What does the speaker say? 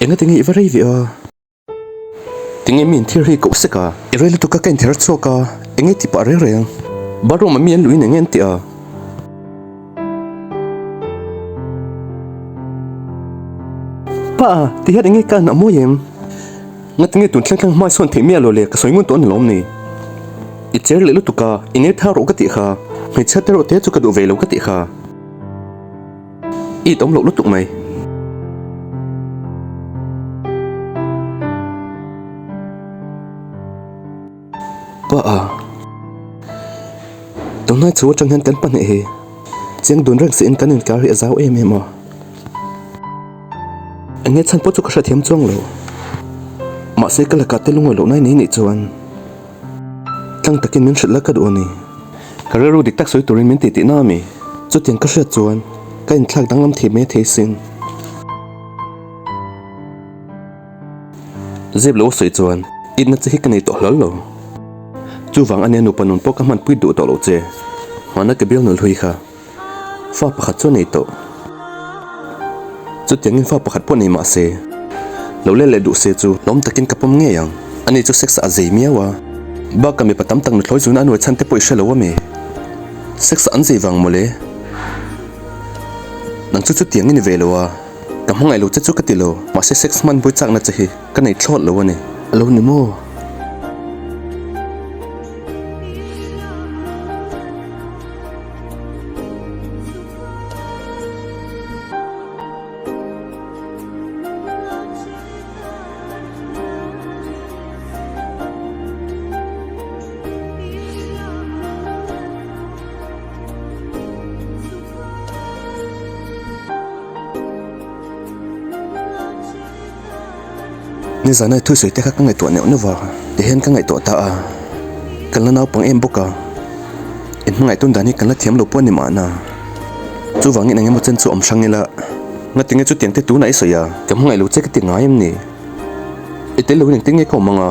enga tingi ivari via tingi min thiri ko seka irele to ka ken ther choka engi ti pare reng baru ma mien luin engen tia pa ti hat engi kan amoyem ngatingi tun tlang mai son themia lo le ka soingun ton lom ni icher le lu tuka ine tha ro ka ti kha ngai chatero te chu ka do velo ka ti kha i tong lo lu tuk mai pa tong nai chu chang han kan pan he chiang dun rang sin kan in kar ri zau em em ange chan po chu ka thiam chong lo ma se kala ka te lunga lo nai ni chuan tlang takin min shla ka do ni kareru dik tak soi turin min ti ti na mi chu tiang ka hria chuan ka in thlak danglam the me the sin zeb lo soi chuan idna chi ka nei to hlal lo chu wang ane nu panun po ka hmanpui du to lo che mana ke bil nul hui kha fa pakhat chu nei to chu tiang in fa pakhat po nei ma se lo le du se chu lom takin kapom nge yang ani chu sex a zei miawa ba ka mi patam tang thloi chuna anu chan te poi shalo wa me sex an zei wang mole nang chu chu tiang in velowa kam hangai lo chu ka ti lo ma se sex man boi chak na chahi ka nei thlot lo wa ne alo ni mo ni zanai thu soi te kha ka ngai to ne no wa te hen ka ngai to ta a kan la naw pang em boka in ngai tun dani kan la thiam lo pon ni ma na chu wangin angem chen chu om sangila ngatinge chu tiang te tu nai soya kam ngai lo che ka ti ngai em ni ite lo ning tinge ko manga